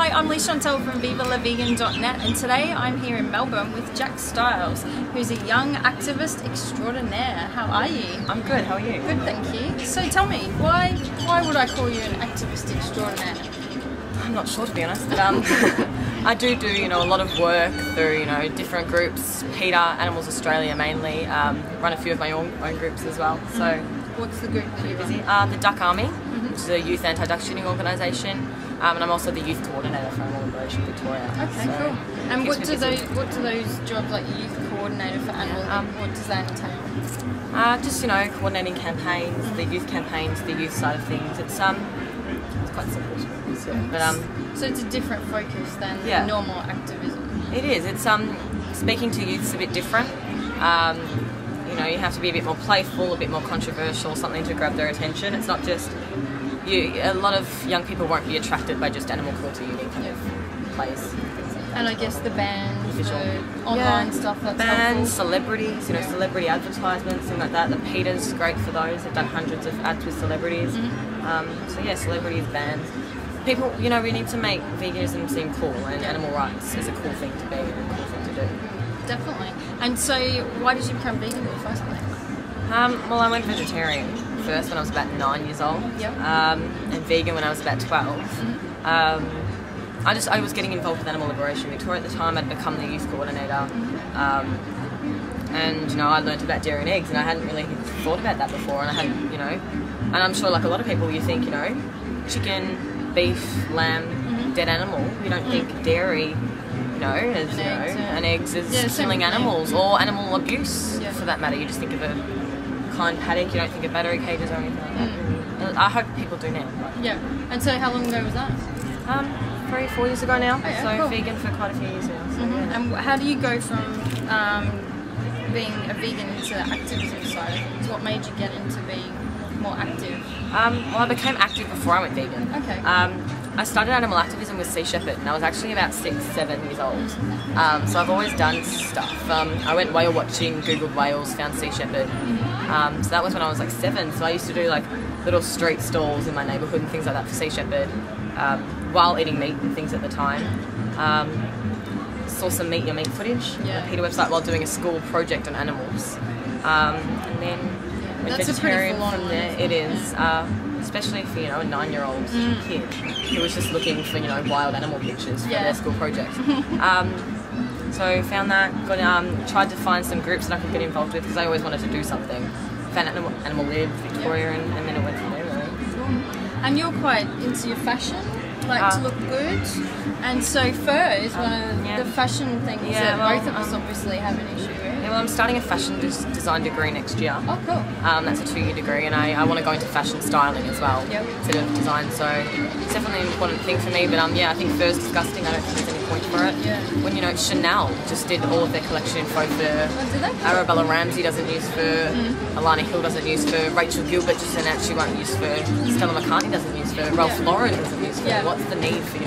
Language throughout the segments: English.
Hi, I'm Leigh-Chantelle from Viva and today I'm here in Melbourne with Jack Stiles, who's a young activist extraordinaire. How are you? I'm good, how are you? Good, thank you. So tell me, why would I call you an activist extraordinaire? I'm not sure, to be honest, but I do a lot of work through different groups, PETA, Animals Australia mainly, run a few of my own groups as well. So what's the group that you're busy? The Duck Army, which is a youth anti-duck shooting organisation, and I'm also the youth coordinator for Animal Liberation Victoria. Okay, so cool. And what do those jobs, like youth coordinator for Animal, what does that entail? Just coordinating campaigns, the youth campaigns, the youth side of things. It's quite simple, but so it's a different focus than normal activism. It is. It's speaking to youth's a bit different. You have to be a bit more playful, a bit more controversial, something to grab their attention. It's not just a lot of young people won't be attracted by just animal cruelty kind of plays. And I guess the bans, the online stuff, that's bans, helpful. Celebrities, celebrity advertisements, things like that. The PETA's great for those. They've done hundreds of ads with celebrities. So yeah, celebrities, bans. People, we need to make veganism seem cool, and animal rights is a cool thing to be and a cool thing to do. Definitely. And so, why did you become vegan in the first place? Well, I went vegetarian first when I was about 9 years old, and vegan when I was about 12. I was getting involved with Animal Liberation Victoria at the time. I'd become the youth coordinator, and I learned about dairy and eggs, and I hadn't really thought about that before. And I had, and I'm sure like a lot of people, you think, chicken, beef, lamb, dead animal. You don't think dairy, and eggs is killing animals or animal abuse for that matter. You just think of a kind paddock. You don't think of battery cages or anything like that. I hope people do now. Yeah. And so, how long ago was that? 3-4 years ago now. Oh, yeah, so cool. Vegan for quite a few years now. So, And how do you go from being a vegan into the activism side of things? What made you get into being more active? Well, I became active before I went vegan. Okay. I started animal activism with Sea Shepherd, and I was actually about 6-7 years old. So I've always done stuff. I went whale watching, googled whales, found Sea Shepherd. So that was when I was like 7. So I used to do like little street stalls in my neighbourhood and things like that for Sea Shepherd, while eating meat and things at the time. Saw some Meet Your Meat footage on the PETA website while doing a school project on animals. And then went vegetarian from there. It is. Especially for a 9-year-old kid who was just looking for wild animal pictures for their school project. So found that, tried to find some groups that I could get involved with because I always wanted to do something. Found Animal Lib Victoria, and then it went from there really. And you're quite into your fashion, like to look good. And so fur is one of the fashion things that both of us obviously have an issue with. Yeah, well, I'm starting a fashion design degree next year. Oh, cool. That's a 2-year degree, and I want to go into fashion styling as well instead of design. So it's definitely an important thing for me. But I think fur's disgusting. I don't think there's any point for it. Yeah. When Chanel just did all of their collection in faux fur. Oh, did they? Arabella Ramsey doesn't use fur. Alana Hill doesn't use fur. Rachel Gilbert just said that she won't use fur. Stella McCartney doesn't use fur. Ralph Lauren doesn't use fur. What's the need for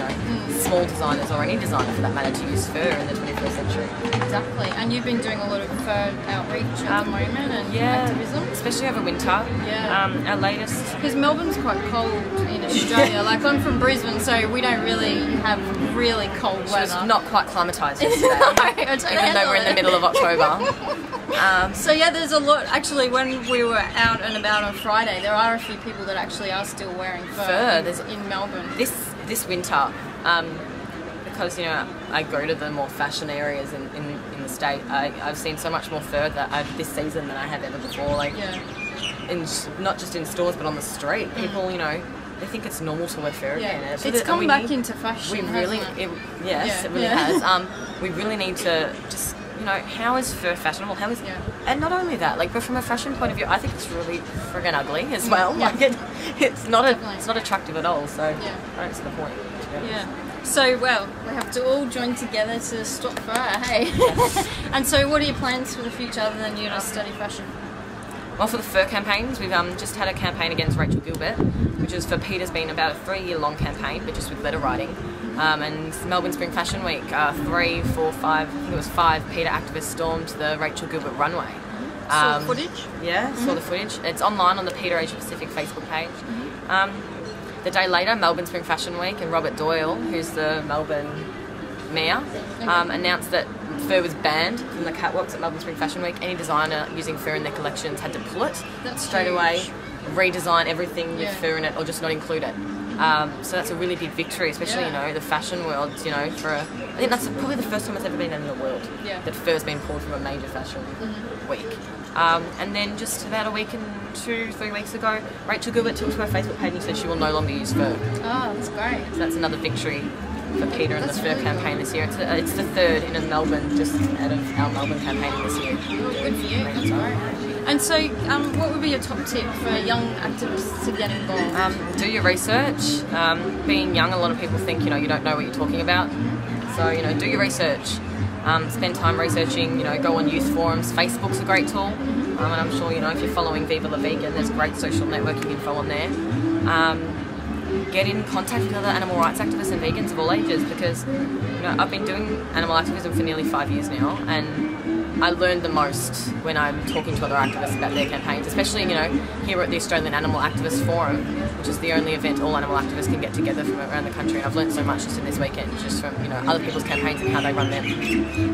small designers or any designer for that matter to use fur in the 21st century? Exactly. And you've been doing a lot of fur outreach at the moment and activism, especially over winter. Our latest, because Melbourne's quite cold in Australia. Like I'm from Brisbane, so we don't really have really cold weather. She was not quite climatised yesterday, even though we're in the middle of October. So yeah, there's a lot. Actually, when we were out and about on Friday, there are a few people that actually are still wearing fur in Melbourne. This winter, because I go to the more fashion areas in the state. I've seen so much more fur this season than I have ever before. Like, not just in stores but on the street. People, they think it's normal to wear fur again. It's come back into fashion. We really, it really has. We really need to just. How is fur fashionable? How is and not only that, like, but from a fashion point of view, I think it's really friggin' ugly as well. Like it's not attractive at all. So I don't see the point. So we have to all join together to stop fur, hey? And so, what are your plans for the future other than you to study fashion? Well, for the fur campaigns, we've just had a campaign against Rachel Gilbert, which is for PETA's been about a 3-year-long campaign, but just with letter writing. And Melbourne Spring Fashion Week, 3, 4, 5, I think it was 5 PETA activists stormed the Rachel Gilbert runway. Saw the footage? Yeah, saw the footage. It's online on the PETA Asia Pacific Facebook page. The day later, Melbourne Spring Fashion Week, and Robert Doyle, who's the Melbourne mayor, announced that fur was banned from the catwalks at Melbourne Spring Fashion Week. Any designer using fur in their collections had to pull it straight away, redesign everything with fur in it, or just not include it. So that's a really big victory, especially, you know, the fashion world, you know, I think that's probably the first time it's ever been in the world that fur's been pulled from a major fashion week. And then just about a week and 2-3 weeks ago, Rachel Gilbert took to her Facebook page and said she will no longer use fur. Oh, that's great. So that's another victory for Peter and the fur campaign this year. It's the third in Melbourne, just out of our Melbourne campaign this year. Oh, good for you, that's great. And so, what would be your top tip for young activists to get involved? Do your research. Being young, a lot of people think, you know, you don't know what you're talking about. So, you know, do your research. Spend time researching, you know, go on youth forums. Facebook's a great tool. And I'm sure, you know, if you're following Viva Vegan, there's great social networking info on there. Get in contact with other animal rights activists and vegans of all ages, because, you know, I've been doing animal activism for nearly 5 years now, and I learn the most when I'm talking to other activists about their campaigns, especially, you know, here at the Australian Animal Activist Forum, which is the only event all animal activists can get together from around the country. And I've learned so much just in this weekend, just from, you know, other people's campaigns and how they run them.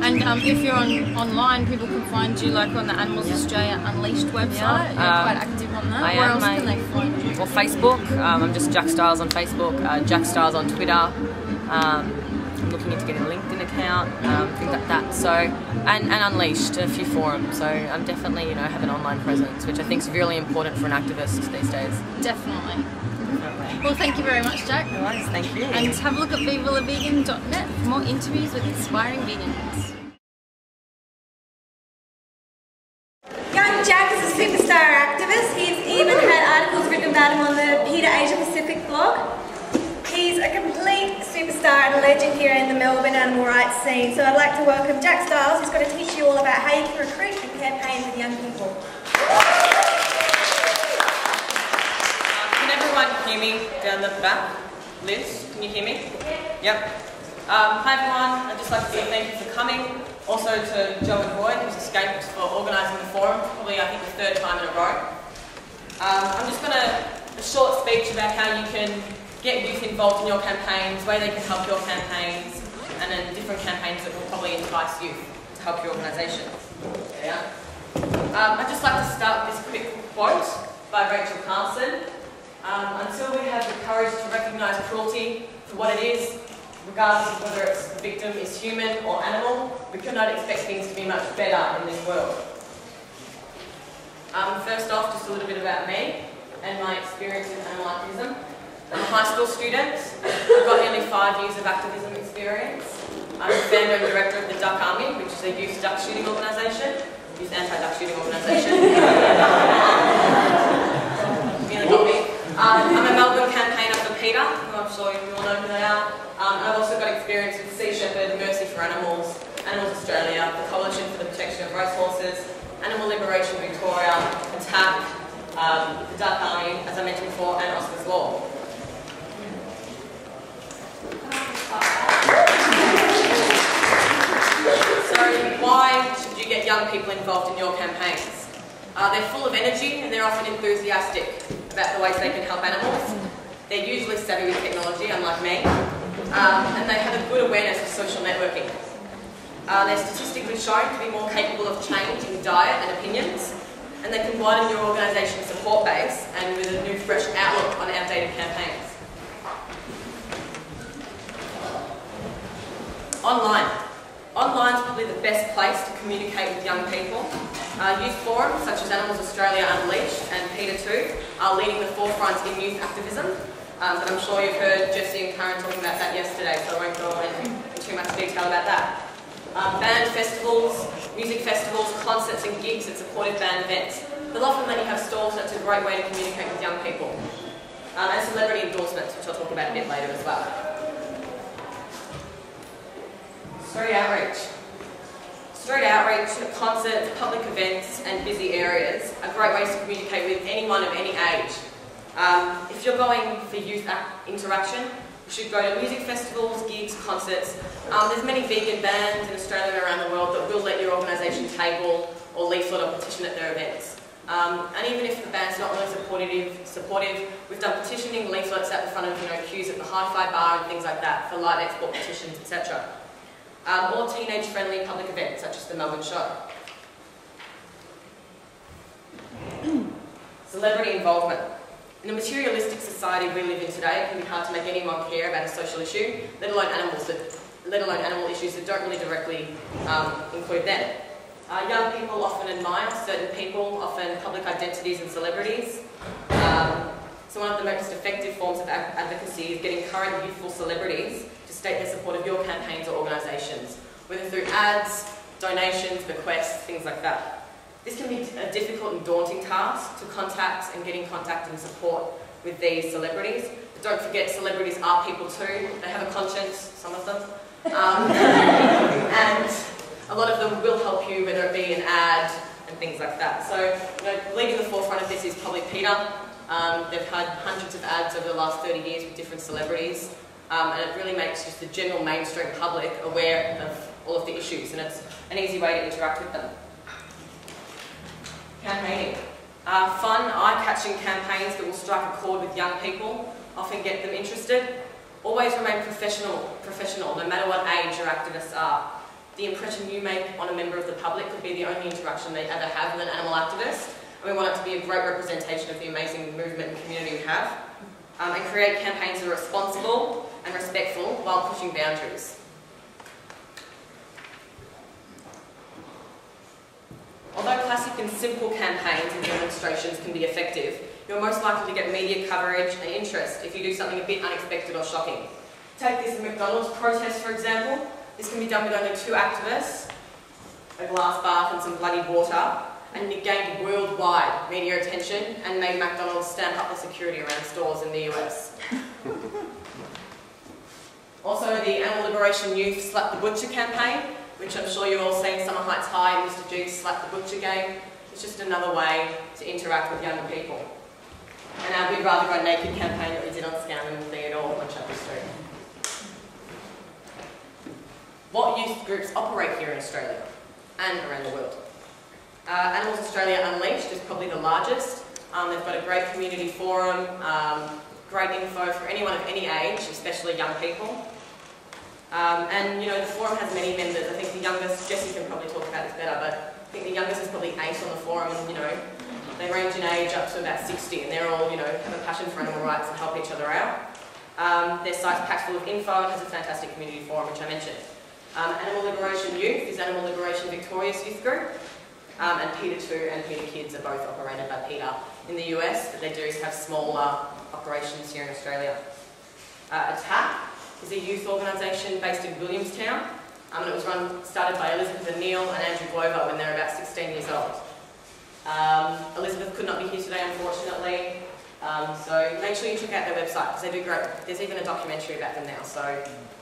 And if you're online, people can find you like on the Animals Australia Unleashed website. You're quite active on that. Where else can they find you? Well, Facebook. I'm just Jack Stiles on Facebook, Jack Stiles on Twitter. I'm looking into getting a LinkedIn account, things like that. So, and Unleashed, a few forums. So I'm definitely, you know, have an online presence, which I think is really important for an activist these days. Definitely. Well, thank you very much, Jack. No worries, thank you. And have a look at vivavegan.net for more interviews with inspiring vegans. Young Jack is a superstar activist. He's even had articles written about him on the Peter Asia Pacific blog. He's a complete superstar and a legend here in the Melbourne animal rights scene. So I'd like to welcome Jack Stiles, who's going to teach you all about how you can recruit and campaign with young people. Can everyone hear me down the back? Liz, can you hear me? Yep. Hi everyone, I'd just like to say thank you for coming. Also to Joe and Roy, who's escaped for organising the forum, probably I think the third time in a row. I'm just going to a short speech about how you can get youth involved in your campaigns, where they can help your campaigns, and then different campaigns that will probably entice youth to help your organisation. Yeah. I'd just like to start with this quick quote by Rachel Carson. Until we have the courage to recognise cruelty for what it is, regardless of whether the victim is human or animal, we cannot expect things to be much better in this world. First off, just a little bit about me and my experience in animal activism. I'm a high school student. I've got nearly 5 years of activism experience. I'm the founder and director of the Duck Army, which is a youth duck shooting organisation, youth anti-duck shooting organisation. Nearly got me. I'm a Melbourne campaigner for PETA, who I'm sure you all know who they are. I've also got experience with Sea Shepherd, Mercy for Animals, Animals Australia, the Coalition for the Protection of Racehorses, Animal Liberation Victoria, ATTAC, the Duck Army, as I mentioned before, and Oscar's Law. So why should you get young people involved in your campaigns? They're full of energy and they're often enthusiastic about the ways they can help animals. They're usually savvy with technology, unlike me, and they have a good awareness of social networking. They're statistically shown to be more capable of changing diet and opinions, and they can widen your organisation's support base and with a new fresh outlook on outdated campaigns. Online. Online is probably the best place to communicate with young people. Youth forums such as Animals Australia Unleashed and PETA 2 are leading the forefront in youth activism, but I'm sure you've heard Jessie and Karen talking about that yesterday, so I won't go into too much detail about that. Band festivals, music festivals, concerts and gigs at supported band events. They'll often let you have stalls, so it's a great way to communicate with young people. And celebrity endorsements, which I'll talk about a bit later as well. Street outreach. Street outreach, concerts, public events and busy areas are great ways to communicate with anyone of any age. If you're going for youth interaction, you should go to music festivals, gigs, concerts. There's many vegan bands in Australia and around the world that will let your organisation table or leaflet or petition at their events. And even if the band's not really supportive, we've done petitioning leaflets at the front of queues at the hi-fi bar and things like that for live export petitions, etc. Or teenage-friendly public events such as the Melbourne show. Celebrity involvement. In the materialistic society we live in today, it can be hard to make anyone care about a social issue, let alone animal issues that don't really directly include them. Young people often admire certain people, often public identities and celebrities. So one of the most effective forms of advocacy is getting current youthful celebrities to state their support of your campaigns or organisations, whether through ads, donations, bequests, things like that. This can be a difficult and daunting task to contact and get in contact and support with these celebrities. But don't forget, celebrities are people too. They have a conscience, some of them. And a lot of them will help you, whether it be an ad and things like that. So, leading the forefront of this is probably Peter. They've had hundreds of ads over the last 30 years with different celebrities. And it really makes just the general mainstream public aware of all of the issues, and it's an easy way to interact with them. Campaigning. Fun, eye-catching campaigns that will strike a chord with young people, often get them interested. Always remain professional, no matter what age your activists are. The impression you make on a member of the public could be the only interaction they ever have with an animal activist, and we want it to be a great representation of the amazing movement and community we have. And create campaigns that are responsible and respectful while pushing boundaries. Although classic and simple campaigns and demonstrations can be effective, you're most likely to get media coverage and interest if you do something a bit unexpected or shocking. Take this McDonald's protest, for example. This can be done with only 2 activists, a glass bath and some bloody water, and it gained worldwide media attention and made McDonald's stamp up the security around stores in the US. Also, the Animal Liberation Youth Slap the Butcher campaign, which I'm sure you've all seen, Summer Heights High and Mr. Juice Slap the Butcher game. It's just another way to interact with younger people. And our We'd Rather Go Naked campaign that we did on Scanlon and Theodore on Chapel Street. What youth groups operate here in Australia and around the world? Animals Australia Unleashed is probably the largest. They've got a great community forum, great info for anyone of any age, especially young people. And the forum has many members. I think the youngest, Jessie can probably talk about this better, but I think the youngest is probably 8 on the forum, and they range in age up to about 60, and they're all, have a passion for animal rights and help each other out. Their site's packed full of info and has a fantastic community forum, which I mentioned. Animal Liberation Youth is Animal Liberation Victoria's youth group, and PETA 2 and PETA Kids are both operated by PETA in the US, but they do have smaller operations here in Australia. Attack is a youth organisation based in Williamstown, and it was started by Elizabeth and Neil and Andrew Glover when they were about 16 years old. Elizabeth could not be here today, unfortunately, so make sure you check out their website because they do great. There's even a documentary about them now, so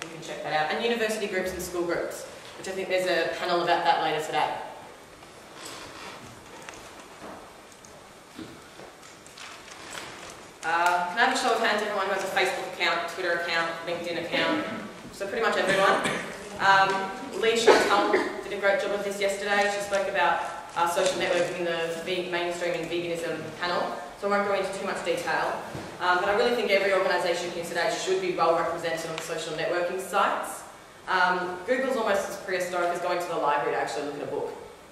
you can check that out. And university groups and school groups, which I think there's a panel about that later today. Can I have a show of hands, everyone who has a Facebook account, Twitter account, LinkedIn account? So pretty much everyone. Leigh-Chantelle did a great job of this yesterday. She spoke about social networking in the mainstreaming veganism panel, so I won't go into too much detail. But I really think every organisation here today should be well represented on social networking sites. Google's almost as prehistoric as going to the library to actually look at a book.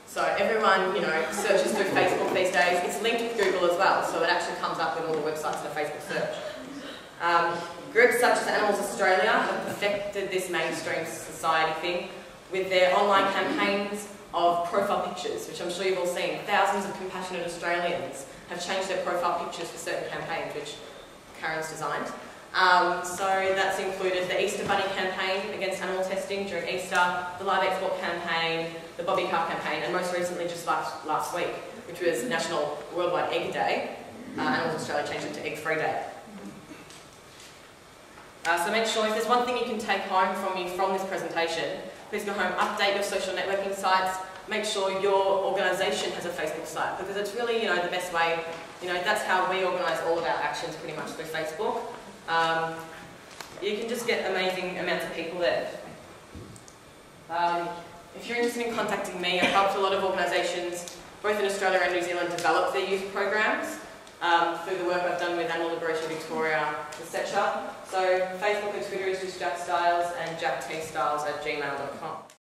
So everyone, searches through Facebook these days. It's linked with Google as well, so it actually comes up with all the websites in a Facebook search. Groups such as Animals Australia have perfected this mainstream society thing with their online campaigns of profile pictures, which I'm sure you've all seen. Thousands of compassionate Australians have changed their profile pictures for certain campaigns, which Karen's designed. So that's included the Easter Bunny campaign against animal testing during Easter, the Live Export campaign, the Bobby Calf campaign, and most recently just last week, which was National Worldwide Egg Day. Animals Australia changed it to Egg Free Day. So make sure if there's one thing you can take home from this presentation, please go home, update your social networking sites, make sure your organisation has a Facebook site, because it's really, the best way, that's how we organise all of our actions pretty much through Facebook. You can just get amazing amounts of people there. If you're interested in contacting me, I've helped a lot of organisations both in Australia and New Zealand, develop their youth programs through the work I've done with Animal Liberation Victoria, etc. So Facebook and Twitter is just Jack Styles and jacktstyles@gmail.com.